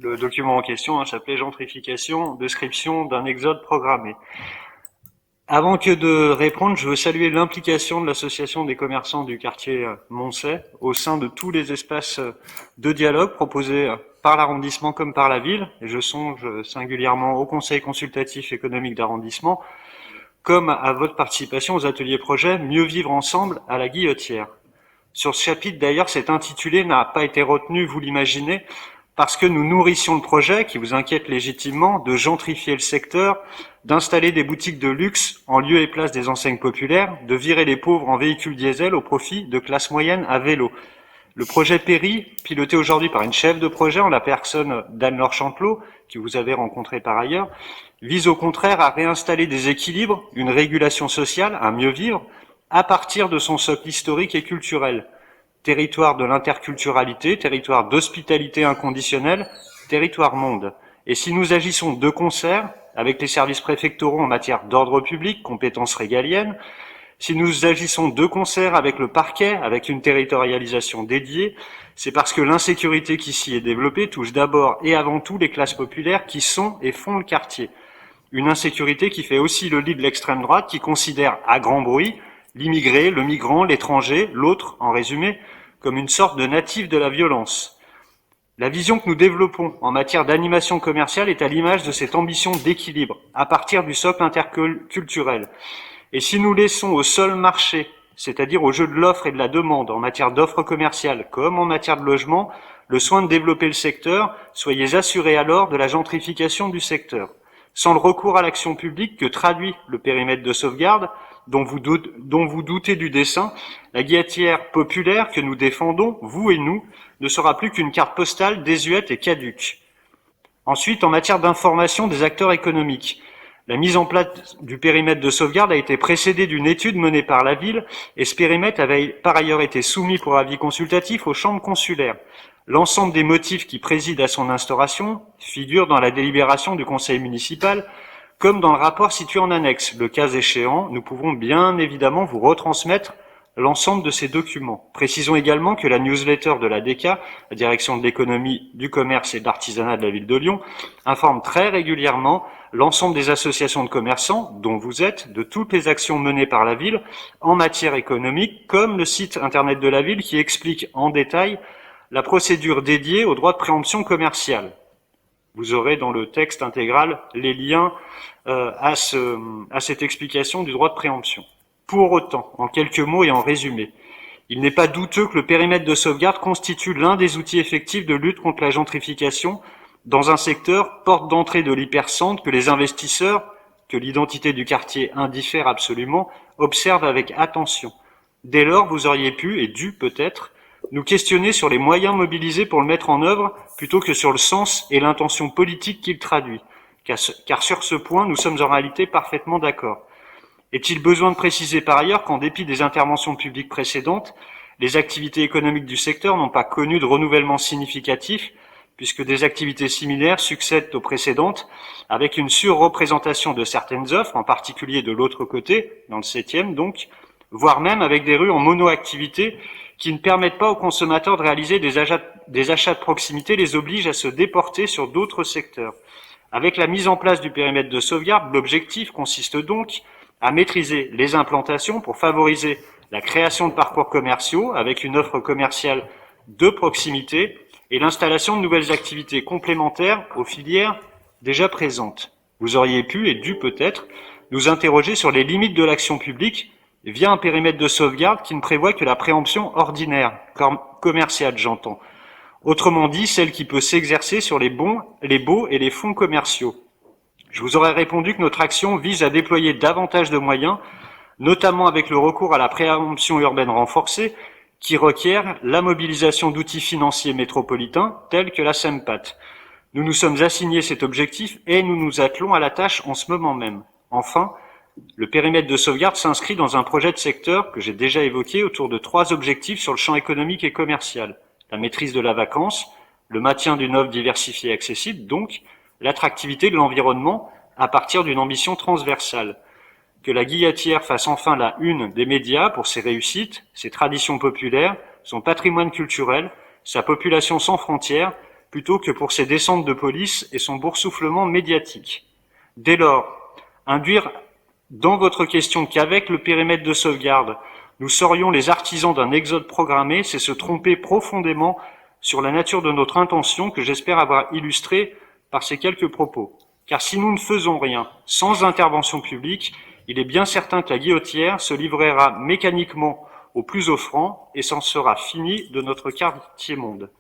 Le document en question s'appelait Gentrification, description d'un exode programmé. Avant que de répondre, je veux saluer l'implication de l'association des commerçants du quartier Moncey au sein de tous les espaces de dialogue proposés par l'arrondissement comme par la ville. Et je songe singulièrement au Conseil consultatif économique d'arrondissement, comme à votre participation aux ateliers projets Mieux vivre ensemble à la Guillotière. Sur ce chapitre, d'ailleurs, cet intitulé n'a pas été retenu, vous l'imaginez, parce que nous nourrissions le projet, qui vous inquiète légitimement, de gentrifier le secteur, d'installer des boutiques de luxe en lieu et place des enseignes populaires, de virer les pauvres en véhicules diesel au profit de classes moyennes à vélo. Le projet Péri, piloté aujourd'hui par une chef de projet en la personne d'Anne-Laure Chantelot, que vous avez rencontré par ailleurs, vise au contraire à réinstaller des équilibres, une régulation sociale, un mieux vivre, à partir de son socle historique et culturel. Territoire de l'interculturalité, territoire d'hospitalité inconditionnelle, territoire monde. Et si nous agissons de concert avec les services préfectoraux en matière d'ordre public, compétences régaliennes, si nous agissons de concert avec le parquet, avec une territorialisation dédiée, c'est parce que l'insécurité qui s'y est développée touche d'abord et avant tout les classes populaires qui sont et font le quartier. Une insécurité qui fait aussi le lit de l'extrême droite, qui considère à grand bruit l'immigré, le migrant, l'étranger, l'autre, en résumé, comme une sorte de natif de la violence. La vision que nous développons en matière d'animation commerciale est à l'image de cette ambition d'équilibre, à partir du socle interculturel. Et si nous laissons au seul marché, c'est-à-dire au jeu de l'offre et de la demande en matière d'offres commerciales comme en matière de logement, le soin de développer le secteur, soyez assurés alors de la gentrification du secteur. Sans le recours à l'action publique que traduit le périmètre de sauvegarde, dont vous doutez du dessein, la guillotière populaire que nous défendons, vous et nous, ne sera plus qu'une carte postale désuète et caduque. Ensuite, en matière d'information des acteurs économiques, la mise en place du périmètre de sauvegarde a été précédée d'une étude menée par la ville et ce périmètre avait par ailleurs été soumis pour avis consultatif aux chambres consulaires. L'ensemble des motifs qui président à son instauration figurent dans la délibération du conseil municipal comme dans le rapport situé en annexe. Le cas échéant, nous pouvons bien évidemment vous retransmettre l'ensemble de ces documents. Précisons également que la newsletter de la DECA, la Direction de l'économie, du commerce et de l'artisanat de la ville de Lyon, informe très régulièrement l'ensemble des associations de commerçants, dont vous êtes, de toutes les actions menées par la ville en matière économique, comme le site internet de la ville qui explique en détail la procédure dédiée au droit de préemption commerciale. Vous aurez dans le texte intégral les liens à cette explication du droit de préemption. Pour autant, en quelques mots et en résumé, il n'est pas douteux que le périmètre de sauvegarde constitue l'un des outils effectifs de lutte contre la gentrification dans un secteur porte d'entrée de l'hypercentre que les investisseurs, que l'identité du quartier indiffère absolument, observent avec attention. Dès lors, vous auriez pu, et dû peut-être, nous questionner sur les moyens mobilisés pour le mettre en œuvre plutôt que sur le sens et l'intention politique qu'il traduit, car sur ce point, nous sommes en réalité parfaitement d'accord. Est-il besoin de préciser par ailleurs qu'en dépit des interventions publiques précédentes, les activités économiques du secteur n'ont pas connu de renouvellement significatif, puisque des activités similaires succèdent aux précédentes, avec une surreprésentation de certaines offres, en particulier de l'autre côté, dans le 7e donc, voire même avec des rues en monoactivité qui ne permettent pas aux consommateurs de réaliser des achats de proximité, les obligent à se déporter sur d'autres secteurs. Avec la mise en place du périmètre de sauvegarde, l'objectif consiste donc à maîtriser les implantations pour favoriser la création de parcours commerciaux avec une offre commerciale de proximité et l'installation de nouvelles activités complémentaires aux filières déjà présentes. Vous auriez pu et dû peut-être nous interroger sur les limites de l'action publique via un périmètre de sauvegarde qui ne prévoit que la préemption ordinaire, commerciale j'entends. Autrement dit, celle qui peut s'exercer sur les baux et les fonds commerciaux. Je vous aurais répondu que notre action vise à déployer davantage de moyens, notamment avec le recours à la préemption urbaine renforcée, qui requiert la mobilisation d'outils financiers métropolitains tels que la SEMPAT. Nous nous sommes assignés cet objectif et nous nous attelons à la tâche en ce moment même. Enfin, le périmètre de sauvegarde s'inscrit dans un projet de secteur que j'ai déjà évoqué autour de 3 objectifs sur le champ économique et commercial. La maîtrise de la vacance, le maintien d'une offre diversifiée et accessible, donc l'attractivité de l'environnement à partir d'une ambition transversale. Que la Guillotière fasse enfin la une des médias pour ses réussites, ses traditions populaires, son patrimoine culturel, sa population sans frontières, plutôt que pour ses descentes de police et son boursouflement médiatique. Dès lors, induire dans votre question qu'avec le périmètre de sauvegarde, nous serions les artisans d'un exode programmé, c'est se tromper profondément sur la nature de notre intention que j'espère avoir illustrée par ces quelques propos. Car si nous ne faisons rien sans intervention publique, il est bien certain que la guillotière se livrera mécaniquement au plus offrant et c'en sera fini de notre quartier monde.